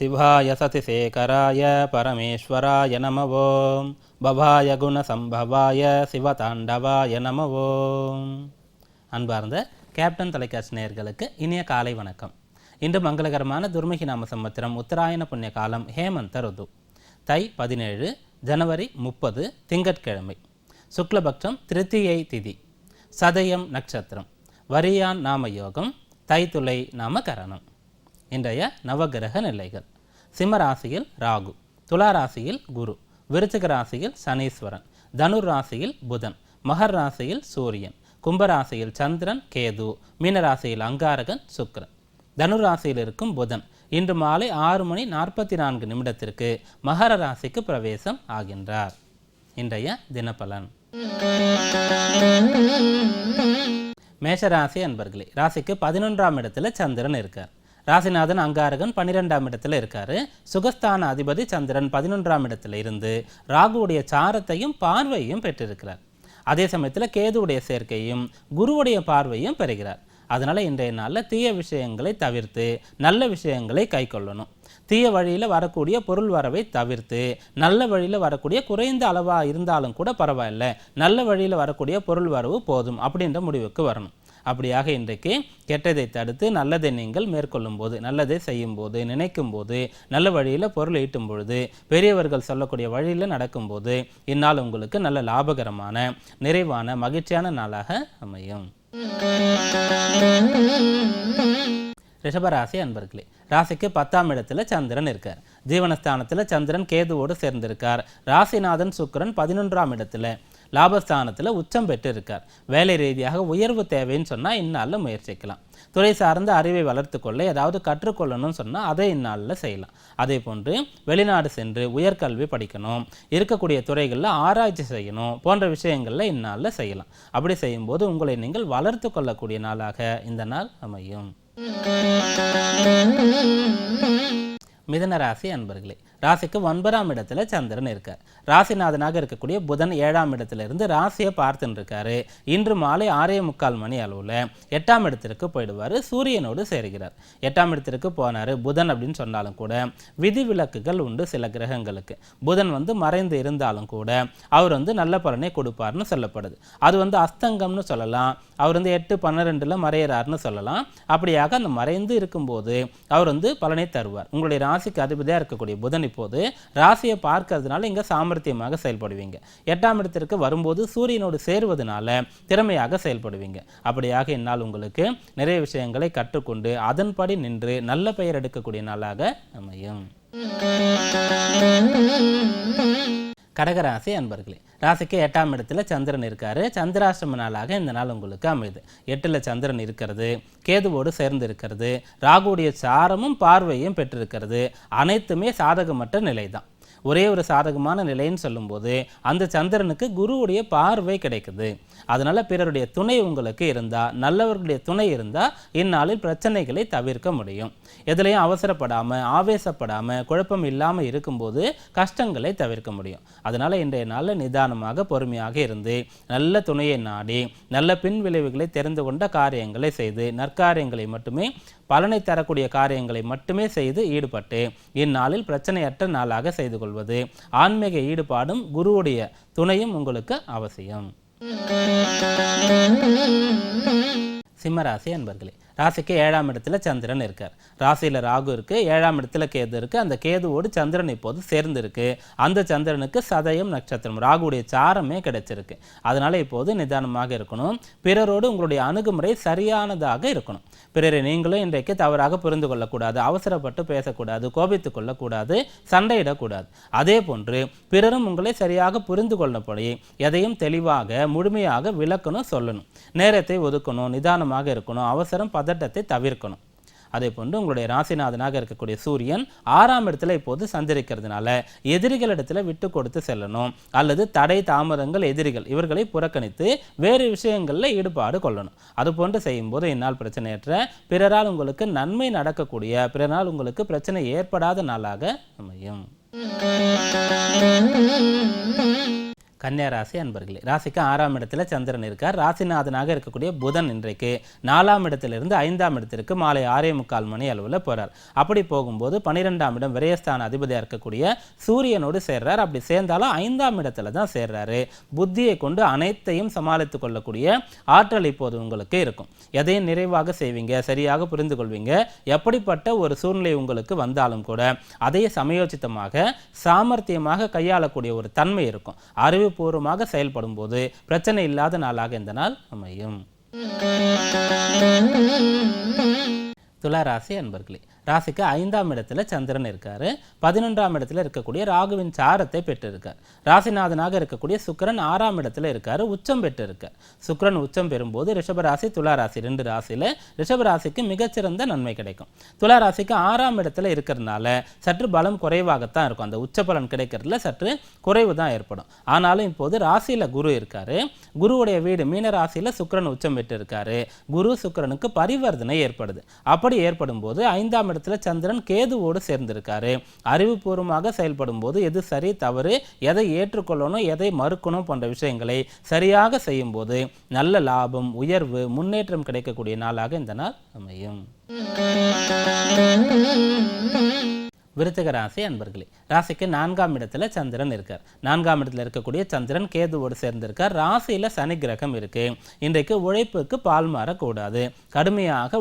சிவாய சதிசேகராய பரமேஸ்வராய நம ஓம். பவாய குணசம்பவாய சிவதாண்டவாய நம ஓம். அன்பார்ந்த கேப்டன் தொலைக்காட்சி நேயர்களுக்கு இனிய காலை வணக்கம். இன்று மங்களகரமான துர்முகி நாம சம்பத்திரம் உத்தராயண புண்ணிய காலம் ஹேமந்த ருது. தை 17 ஜனவரி 30 திங்கட்கிழமை. சுக்லபக்ஷம் திருத்தியை திதி. சதயம் நட்சத்திரம். வரியான் நாம யோகம். தைத்துளை நாம கரணம். இன்றைய நவகிரக நிலைகள். சிம்மராசியில் ராகு, துளாராசியில் குரு, விருச்சிக ராசியில் சனீஸ்வரன், தனுர் ராசியில் புதன், மகர் ராசியில் சூரியன், கும்பராசியில் சந்திரன் கேது, மீனராசியில் அங்காரகன் சுக்கிரன். தனுர் ராசியில் இருக்கும் புதன் இன்று மாலை 6:44 மகர ராசிக்கு பிரவேசம் ஆகின்றார். இன்றைய தினப்பலன். மேஷராசி அன்பர்களே, ராசிக்கு 11ஆம் இடத்துல சந்திரன் இருக்கார். ராசிநாதன் அங்காரகன் 12ஆம் இடத்துல இருக்காரு. சுகஸ்தான அதிபதி சந்திரன் 11ஆம் இடத்துல இருந்து ராகுவுடைய சாரத்தையும் பார்வையும் பெற்றிருக்கிறார். அதே சமயத்தில் கேதுவுடைய சேர்க்கையும் குருவுடைய பார்வையும் பெறுகிறார். அதனால இன்றைய நாளில் தீய விஷயங்களை தவிர்த்து நல்ல விஷயங்களை கை கொள்ளணும். தீய வழியில் வரக்கூடிய பொருள் வரவை தவிர்த்து நல்ல வழியில் வரக்கூடிய குறைந்த அளவாக இருந்தாலும் கூட பரவாயில்ல, நல்ல வழியில் வரக்கூடிய பொருள் வரவு போதும் அப்படின்ற முடிவுக்கு வரணும். அப்படியாக இன்றைக்கு கெட்டதை தடுத்து நல்லதை நீங்கள் மேற்கொள்ளும் போது, நல்லதை செய்யும் போது, நினைக்கும் போது, நல்ல வழியில் பொருள் ஈட்டும் பொழுது, பெரியவர்கள் சொல்லக்கூடிய வழியில் நடக்கும்போது இந்நாள் உங்களுக்கு நல்ல லாபகரமான நிறைவான மகிழ்ச்சியான நாளாக அமையும். ரிஷபராசி அன்பர்களே, ராசிக்கு 10ஆம் இடத்துல சந்திரன் இருக்கார். ஜீவனஸ்தானத்தில் சந்திரன் கேதுவோடு சேர்ந்திருக்கார். ராசிநாதன் சுக்கிரன் 11ஆம் இடத்துல லாபஸ்தானத்தில் உச்சம் பெற்று இருக்கார். வேலை ரீதியாக உயர்வு தேவைன்னு சொன்னால் இந்நாளில் முயற்சிக்கலாம். துறை சார்ந்த அறிவை வளர்த்து கொள்ள ஏதாவது கற்றுக்கொள்ளணும்னு சொன்னால் அதை இந்நாளில் செய்யலாம். அதே போன்று வெளிநாடு சென்று உயர்கல்வி படிக்கணும், இருக்கக்கூடிய துறைகளில் ஆராய்ச்சி செய்யணும் போன்ற விஷயங்களில் இந்நாளில் செய்யலாம். அப்படி செய்யும்போது உங்களை நீங்கள் வளர்த்து கொள்ளக்கூடிய நாளாக இந்த நாள் அமையும். மிதன ராசி அன்பர்களே, ராசிக்கு 9ஆம் இடத்துல சந்திரன் இருக்கார். ராசிநாதனாக இருக்கக்கூடிய புதன் 7ஆம் இடத்துல இருந்து ராசியை பார்த்துன்னு இருக்காரு. இன்று மாலை 6:45 அளவில் 8ஆம் இடத்திற்கு போயிடுவார். சூரியனோடு சேர்கிறார். 8ஆம் இடத்திற்கு போனார் புதன் அப்படின்னு சொன்னாலும் கூட விதிவிலக்குகள் உண்டு சில கிரகங்களுக்கு. புதன் மறைந்து இருந்தாலும் கூட அவர் நல்ல பலனை கொடுப்பார்னு சொல்லப்படுது. அது அஸ்தங்கம்னு சொல்லலாம். அவர் 8-12 மறையிறார்னு சொல்லலாம். அப்படியாக அந்த மறைந்து இருக்கும்போது அவர் பலனை தருவார். உங்களுடைய ராசிக்கு அதிபதியாக இருக்கக்கூடிய புதன் இப்போது ராசியை பார்க்கறதுனால இங்க சாமர்த்தியமாக செயல்படுவீங்க. 8ஆம் இடத்திற்கு வரும்போது சூரியனோடு சேருவதனால திறமையாக செயல்படுவீங்க. அப்படியாக இந்நாள் உங்களுக்கு நிறைய விஷயங்களை கற்றுக்கொண்டு அதன்படி நின்று நல்ல பெயர் எடுக்கக்கூடிய நாளாக அமையும். கடகராசி அன்பர்களே, ராசிக்கு 8ஆம் இடத்துல சந்திரன் இருக்காரு. சந்திராஷ்டம நாளாக இந்த நாள் உங்களுக்கு அமையுது. 8ல் சந்திரன் இருக்கிறது, கேதுவோடு சேர்ந்து இருக்கிறது, ராகுடைய சாரமும் பார்வையும் பெற்றிருக்கிறது. அனைத்துமே சாதகமற்ற நிலை தான். ஒரே ஒரு சாதகமான நிலைன்னு சொல்லும்போது அந்த சந்திரனுக்கு குருவுடைய பார்வை கிடைக்குது. அதனால பிறருடைய துணை உங்களுக்கு இருந்தால், நல்லவர்களுடைய துணை இருந்தால் இந்நாளில் பிரச்சனைகளை தவிர்க்க முடியும். எதுலையும் அவசரப்படாமல் ஆவேசப்படாமல் குழப்பம் இல்லாமல் இருக்கும்போது கஷ்டங்களை தவிர்க்க முடியும். அதனால இன்றைய நாளில் நிதானமாக பொறுமையாக இருந்து நல்ல துணையை நாடி நல்ல பின் விளைவுகளை தெரிந்து கொண்ட காரியங்களை செய்து நற்காரியங்களை மட்டுமே, பலனை தரக்கூடிய காரியங்களை மட்டுமே செய்து ஈடுபட்டு இந்நாளில் பிரச்சனையற்ற நாளாக செய்து கொள்வது, ஆன்மீக ஈடுபாடும் குருவுடைய துணையும் உங்களுக்கு அவசியம். சிம்மராசி அன்பர்களே, ராசிக்கு 7ஆம் இடத்துல சந்திரன் இருக்கார். ராசியில் ராகு இருக்கு, 7ஆம் இடத்துல கேது இருக்கு. அந்த கேதுவோடு சந்திரன் இப்போது சேர்ந்து இருக்கு. அந்த சந்திரனுக்கு சதயம் நட்சத்திரம், ராகுடைய சாரமே கிடைச்சிருக்கு. அதனால இப்போது நிதானமாக இருக்கணும். பிறரோடு உங்களுடைய அணுகுமுறை சரியானதாக இருக்கணும். பிறரை நீங்களும் இன்றைக்கு தவறாக புரிந்து கொள்ளக்கூடாது, அவசரப்பட்டு பேசக்கூடாது, கோபித்து கொள்ளக்கூடாது, சண்டையிடக்கூடாது. அதே போன்று பிறரும் உங்களை சரியாக புரிந்து கொள்ளப்படி எதையும் தெளிவாக முழுமையாக விளக்கணும், சொல்லணும். நேரத்தை ஒதுக்கணும், நிதானமாக இருக்கணும், அவசரம் பதட்டத்தை தவிர்க்கணும். அதே போன்று உங்களுடைய ராசிநாதனாக இருக்கக்கூடிய சூரியன் 6ஆம் இடத்துல இப்போது சஞ்சரிக்கிறதுனால எதிரிகளிடத்தில் விட்டு கொடுத்து செல்லணும். அல்லது தடை தாமதங்கள் எதிரிகள் இவர்களை புறக்கணித்து வேறு விஷயங்களில் ஈடுபாடு கொள்ளணும். அது போன்று செய்யும்போது இந்நாள் பிரச்சனையற்ற, பிறரால் உங்களுக்கு நன்மை நடக்கக்கூடிய, பிறரால் உங்களுக்கு பிரச்சனை ஏற்படாத நாளாக அமையும். கன்னியா ராசி அன்பர்களே, ராசிக்கு 6ஆம் இடத்துல சந்திரன் இருக்கார். ராசிநாதனாக இருக்கக்கூடிய புதன் இன்றைக்கு 4ஆம் இடத்திலிருந்து 5ஆம் இடத்திற்கு மாலை 6:45 மணி அளவில் போகிறார். அப்படி போகும்போது 12ஆம் இடம் விரயஸ்தான அதிபதியாக இருக்கக்கூடிய சூரியனோடு சேர்றார். அப்படி சேர்ந்தாலும் 5ஆம் இடத்துல தான் சேர்றாரு. புத்தியை கொண்டு அனைத்தையும் சமாளித்து கொள்ளக்கூடிய ஆற்றல் இப்போது உங்களுக்கு இருக்கும். எதையும் நிறைவாக செய்வீங்க, சரியாக புரிந்து கொள்வீங்க. எப்படிப்பட்ட ஒரு சூழ்நிலை உங்களுக்கு வந்தாலும் கூட அதை சமயோசிதமாக சாமர்த்தியமாக கையாளக்கூடிய ஒரு தன்மை இருக்கும். அறிவுபூர்வமாக செயல்படும் போது பிரச்சனை இல்லாத நாளாக இந்த நாள் அமையும். துலா ராசி அன்பர்களே, ராசிக்கு 5ஆம் இடத்துல சந்திரன் இருக்காரு. 11ஆம் இடத்துல இருக்கக்கூடிய ராகுவின் சாரத்தை பெற்றிருக்கார். ராசிநாதனாக இருக்கக்கூடிய சுக்கிரன் 6ஆம் இடத்துல இருக்காரு, உச்சம் பெற்று இருக்கார். சுக்கிரன் உச்சம் பெறும்போது ரிஷபராசி துலா ராசி 2 ராசியில ரிஷபராசிக்கு மிகச்சிறந்த நன்மை கிடைக்கும். துலா ராசிக்கு 6ஆம் இடத்துல இருக்கிறதுனால சற்று பலம் குறைவாகத்தான் இருக்கும். அந்த உச்ச பலன் கிடைக்கிறதுல சற்று குறைவு தான் ஏற்படும். ஆனாலும் இப்போது ராசியில குரு இருக்காரு. குருவுடைய வீடு மீன ராசியில சுக்கிரன் உச்சம் பெற்று இருக்காரு. குரு சுக்கிரனுக்கு பரிவர்த்தனை ஏற்படுது. அப்படி ஏற்படும் போது 5ஆம் இடத்துல சந்திரன் கேதுவோடு சேர்ந்திருக்காரு. அறிவுபூர்வமாக செயல்படும் போது எது சரி தவறு, எதை ஏற்றுக்கொள்ளணும், எதை மறுக்கணும் போன்ற விஷயங்களை சரியாக செய்யும் போது நல்ல லாபம், உயர்வு, முன்னேற்றம் கிடைக்கக்கூடிய நாளாக இந்த நாள் அமையும். விருச்சிக ராசி அன்பர்களே, ராசிக்கு 4ஆம் இடத்துல சந்திரன் இருக்கார். 4ஆம் இடத்துல இருக்கக்கூடிய சந்திரன் கேதுவோடு சேர்ந்திருக்கார். ராசியில சனி கிரகம் இருக்கு. இன்றைக்கு உழைப்புக்கு பால் மாறக்கூடாது, கடுமையாக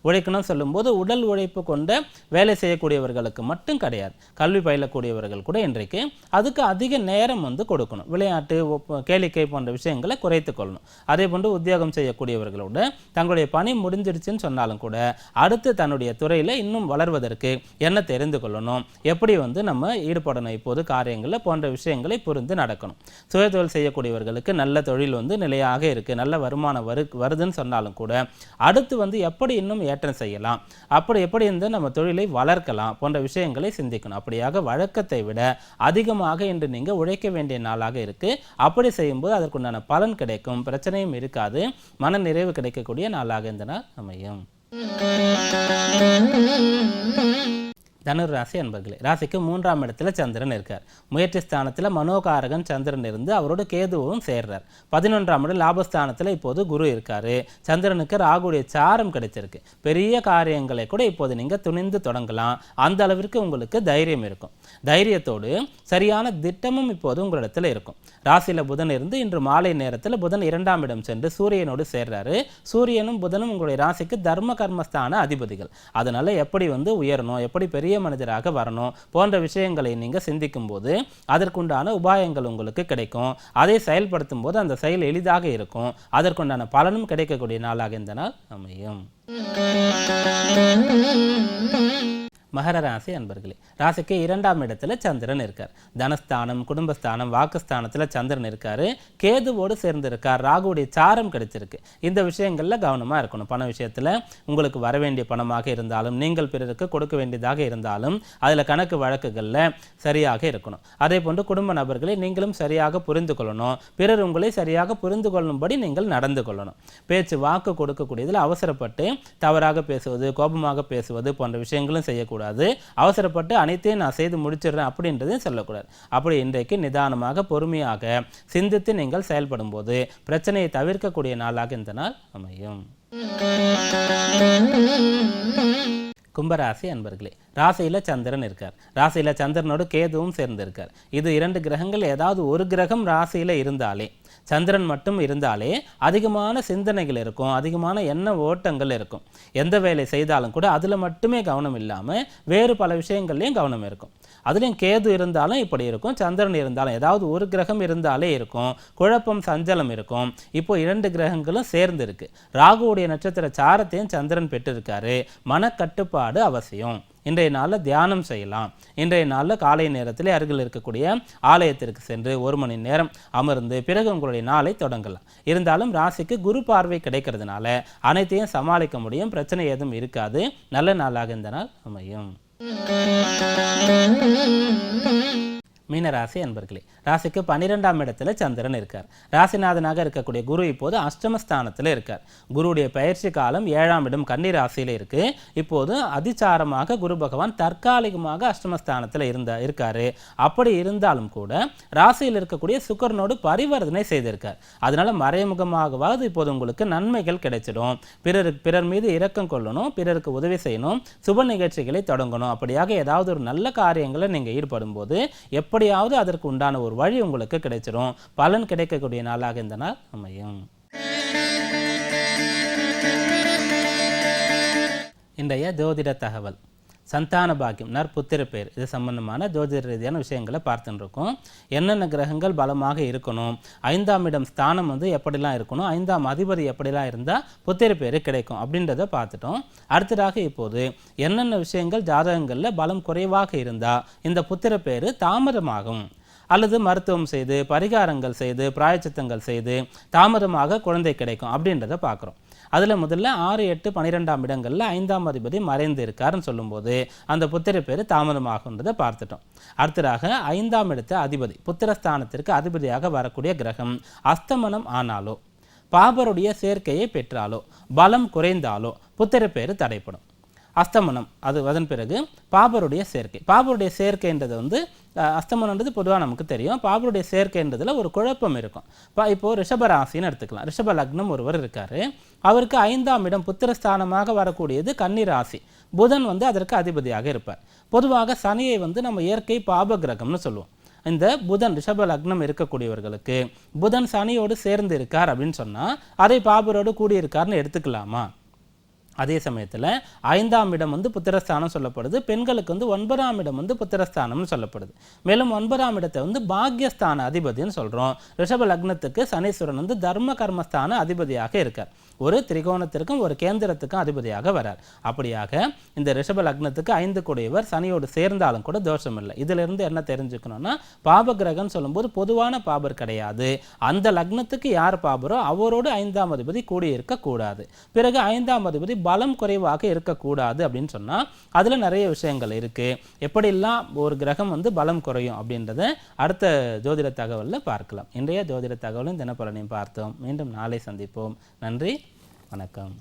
உழைக்கணும் சொல்லும்போது உடல் உழைப்பு கொண்ட வேலை செய்யக்கூடியவர்களுக்கு மட்டும் கிடையாது, கல்வி பயிலக்கூடியவர்கள் கூட இன்றைக்கு அதுக்கு அதிக நேரம் கொடுக்கணும். விளையாட்டு, கேளிக்கை போன்ற விஷயங்களை குறைத்து கொள்ளணும். அதே போன்று உத்தியோகம் செய்யக்கூடியவர்களோட தங்களுடைய பணி முடிஞ்சிடுச்சுன்னு சொன்னாலும் கூட அடுத்து தன்னுடைய துறையில இன்னும் வளர்வதற்கு என்ன தெரிந்து கொள்ளணும், எப்படி நம்ம ஈடுபடணும், இப்போது காரியங்களில் போன்ற விஷயங்களை புரிந்து நடக்கணும். சுயதொழில் செய்யக்கூடியவர்களுக்கு நல்ல தொழில் நிலையாக இருக்கு, நல்ல வருமானம் வருதுன்னு சொன்னாலும் கூட அடுத்து எப்படி இன்னும் ஏற்றம் செய்யலாம், அப்படி எப்படி நம்ம தொழிலை வளர்க்கலாம் போன்ற விஷயங்களை சிந்திக்கணும். அப்படியாக வழக்கத்தை விட அதிகமாக இன்று நீங்க உழைக்க வேண்டிய நாளாக இருக்கு. அப்படி செய்யும்போது அதற்குண்டான பலன் கிடைக்கும், பிரச்சனையும் இருக்காது, மன நிறைவு கிடைக்கக்கூடிய நாளாக இந்த நாள் அமையும். தனுர் ராசி அன்பர்களே, ராசிக்கு 3ஆம் இடத்துல சந்திரன் இருக்கார். முயற்சி ஸ்தானத்தில் மனோகாரகன் சந்திரன் இருந்து அவரோட கேதுவும் சேர்றார். 11ஆம் இடம் லாபஸ்தானத்தில் இப்போது குரு இருக்காரு. சந்திரனுக்கு ராகுடைய சாரம் கிடைச்சிருக்கு. பெரிய காரியங்களை கூட இப்போது நீங்க துணிந்து தொடங்கலாம். அந்த அளவிற்கு உங்களுக்கு தைரியம் இருக்கும். தைரியத்தோடு சரியான திட்டமும் இப்போது உங்களிடத்துல இருக்கும். ராசியில புதன் இருந்து இன்று மாலை நேரத்தில் புதன் 2ஆம் இடம் சென்று சூரியனோடு சேர்றாரு. சூரியனும் புதனும் உங்களுடைய ராசிக்கு தர்ம கர்மஸ்தான அதிபதிகள். அதனால எப்படி உயரணும், எப்படி பெரிய மனிதராக வரணும் போன்ற விஷயங்களை நீங்க சிந்திக்கும் போது அதற்குண்டான உபாயங்கள் உங்களுக்கு கிடைக்கும். அதை செயல்படுத்தும் போது அந்த செயல் எளிதாக இருக்கும். அதற்குண்டான பலனும் கிடைக்கக்கூடிய நாளாக இந்த நாள் அமையும். மகர ராசி அன்பர்களே, ராசிக்கு 2ஆம் இடத்துல சந்திரன் இருக்கார். தனஸ்தானம், குடும்பஸ்தானம், வாக்குஸ்தானத்துல சந்திரன் இருக்காரு. கேதுவோடு சேர்ந்திருக்கார். ராகுடைய சாரம் கிடைச்சிருக்கு. இந்த விஷயங்கள்ல கவனமா இருக்கணும். பண விஷயத்துல உங்களுக்கு வர வேண்டிய பணமாக இருந்தாலும், நீங்கள் பிறருக்கு கொடுக்க வேண்டியதாக இருந்தாலும் அதுல கணக்கு வழக்குகள்ல சரியாக இருக்கணும். அதே போன்று குடும்ப நபர்களை நீங்களும் சரியாக புரிந்து கொள்ளணும். பிறர் உங்களை சரியாக புரிந்து கொள்ளும்படி நீங்கள் நடந்து கொள்ளணும். பேச்சு வாக்கு கொடுக்கக்கூடியதில் அவசரப்பட்டு தவறாக பேசுவது, கோபமாக பேசுவது போன்ற விஷயங்களும் செய்யக்கூடாது. அவசரப்பட்டு அனைத்தையும் நான் செய்து முடிச்சிடுறேன் அப்படின்றதையும் சொல்லக்கூடாது. அப்படி இன்றைக்கு நிதானமாக பொறுமையாக சிந்தித்து நீங்கள் செயல்படும் போது பிரச்சனையை தவிர்க்கக்கூடிய நாளாக இந்த நாள் அமையும். கும்பராசி அன்பர்களே, ராசியில சந்திரன் இருக்கார். ராசியில சந்திரனோடு கேதுவும் சேர்ந்திருக்கார். இது 2 கிரகங்கள், ஏதாவது ஒரு கிரகம் ராசியில இருந்தாலே, சந்திரன் மட்டும் இருந்தாலே அதிகமான சிந்தனைகள் இருக்கும், அதிகமான எண்ண ஓட்டங்கள் இருக்கும். எந்த வேலை செய்தாலும் கூட அதுல மட்டுமே கவனம் இல்லாம வேறு பல விஷயங்கள்லையும் கவனம் இருக்கும். அதுலேயும் கேது இருந்தாலும் இப்படி இருக்கும், சந்திரன் இருந்தாலும் ஏதாவது ஒரு கிரகம் இருந்தாலே இருக்கும், குழப்பம், சஞ்சலம் இருக்கும். இப்போ 2 கிரகங்களும் சேர்ந்து இருக்கு. ராகுவுடைய நட்சத்திர சாரத்தையும் சந்திரன் பெற்றிருக்காரு. மனக்கட்டுப்பாடு அவசியம். இன்றைய நாளில் தியானம் செய்யலாம். இன்றைய நாளில் காலை நேரத்தில் அருகில் இருக்கக்கூடிய ஆலயத்திற்கு சென்று 1 மணி நேரம் அமர்ந்து பிறகு உங்களுடைய நாளை தொடங்கலாம். இருந்தாலும் ராசிக்கு குரு பார்வை கிடைக்கிறதுனால அனைத்தையும் சமாளிக்க முடியும், பிரச்சனை எதுவும் இருக்காது. நல்ல நாளாக இந்த நாள் அமையும். மீன ராசி அன்பர்களே, ராசிக்கு 12ஆம் இடத்துல சந்திரன் இருக்கார். ராசிநாதனாக இருக்கக்கூடிய குரு இப்போது அஷ்டமஸ்தானத்தில் இருக்கார். குருவுடைய பயிற்சி காலம் 7ஆம் இடம் கன்னி ராசியில் இருக்கு. இப்போது அதிசாரமாக குரு பகவான் தற்காலிகமாக அஷ்டமஸ்தானத்தில் இருக்காரு. அப்படி இருந்தாலும் கூட ராசியில் இருக்கக்கூடிய சுக்கிரனோடு பரிவர்த்தனை செய்திருக்கார். அதனால மறைமுகமாகவாது இப்போது உங்களுக்கு நன்மைகள் கிடைச்சிடும். பிறர் மீது இரக்கம் கொள்ளணும், பிறருக்கு உதவி செய்யணும், சுப நிகழ்ச்சிகளை தொடங்கணும். அப்படியாக ஏதாவது ஒரு நல்ல காரியங்களை நீங்கள் ஈடுபடும் போது எப்படியாவது அதற்கு உண்டான ஒரு வழி உங்களுக்கு கிடைச்சிடும். பலன் கிடைக்கக்கூடிய நாளாக இந்த நாள் அமையும். இன்றைய ஜோதிட தகவல், சந்தான பாக்கியம், நற்புத்திர பேர், இது சம்பந்தமான ஜோதிட ரீதியான விஷயங்களை பார்த்துட்டு இருக்கோம். என்னென்ன கிரகங்கள் பலமாக இருக்கணும், 5ஆம் இடம் ஸ்தானம் எப்படிலாம் இருக்கணும், 5ஆம் அதிபதி எப்படிலாம் இருந்தால் புத்திர பேர் கிடைக்கும் அப்படின்றத பார்த்துட்டோம். அடுத்ததாக இப்போது என்னென்ன விஷயங்கள் ஜாதகங்களில் பலம் குறைவாக இருந்தால் இந்த புத்திர பேர் தாமதமாகும், அல்லது மருத்துவம் செய்து பரிகாரங்கள் செய்து பிராயச்சித்தங்கள் செய்து தாமதமாக குழந்தை கிடைக்கும் அப்படின்றத பார்க்குறோம். அதில் முதல்ல 6, 8, 12ஆம் இடங்களில் 5ஆம் அதிபதி மறைந்து இருக்காருன்னு சொல்லும்போது அந்த புத்திர பேர் தாமதமாகுன்றதை பார்த்துட்டோம். அடுத்ததாக 5ஆம் இடத்த அதிபதி புத்திரஸ்தானத்திற்கு அதிபதியாக வரக்கூடிய கிரகம் அஸ்தமனம் ஆனாலோ, பாபருடைய சேர்க்கையை பெற்றாலோ, பலம் குறைந்தாலோ புத்திர பேர் தடைப்படும். அஸ்தமனம் அதன் பிறகு பாபருடைய சேர்க்கைன்றது அஸ்தமனன்றது பொதுவாக நமக்கு தெரியும். பாபருடைய சேர்க்கைன்றதுல ஒரு குழப்பம் இருக்கும். இப்போ ரிஷபராசின்னு எடுத்துக்கலாம். ரிஷப லக்னம் ஒருவர் இருக்காரு. அவருக்கு 5ஆம் இடம் புத்திரஸ்தானமாக வரக்கூடியது கன்னி ராசி. புதன் அதற்கு அதிபதியாக இருப்பார். பொதுவாக சனியை நம்ம இயற்கை பாப கிரகம்னு சொல்லுவோம். இந்த புதன் ரிஷப லக்னம் இருக்கக்கூடியவர்களுக்கு புதன் சனியோடு சேர்ந்து இருக்கார் அப்படின்னு சொன்னால் அதை பாபரோடு கூடியிருக்காருன்னு எடுத்துக்கலாமா? அதே சமயத்தில் 5ஆம் இடம் புத்திரஸ்தானம் சொல்லப்படுது. பெண்களுக்கு 9ஆம் இடம் புத்திரஸ்தானம்னு சொல்லப்படுது. மேலும் 9ஆம் இடத்தை பாக்யஸ்தான அதிபதினு சொல்கிறோம். ரிஷப லக்னத்துக்கு சனீஸ்வரன் தர்ம கர்மஸ்தான அதிபதியாக இருக்கார். ஒரு திரிகோணத்திற்கும் ஒரு கேந்திரத்துக்கும் அதிபதியாக வரார். அப்படியாக இந்த ரிஷப லக்னத்துக்கு 5 கூடியவர் சனியோடு சேர்ந்தாலும் கூட தோஷம் இல்லை. இதிலிருந்து என்ன தெரிஞ்சுக்கணும்னா, பாப கிரகம் சொல்லும்போது பொதுவான பாபர் கிடையாது. அந்த லக்னத்துக்கு யார் பாபரோ அவரோடு 5ஆம் அதிபதி கூடியிருக்க கூடாது. பிறகு 5ஆம் அதிபதி பலம் குறைவாக இருக்கக்கூடாது அப்படின்னு சொன்னால் அதில் நிறைய விஷயங்கள் இருக்குது. எப்படிலாம் ஒரு கிரகம் பலம் குறையும் அப்படின்றத அடுத்த ஜோதிட தகவலில் பார்க்கலாம். இன்றைய ஜோதிட தகவலும் தினப்பலனையும் பார்த்தோம். மீண்டும் நாளை சந்திப்போம். நன்றி, வணக்கம்.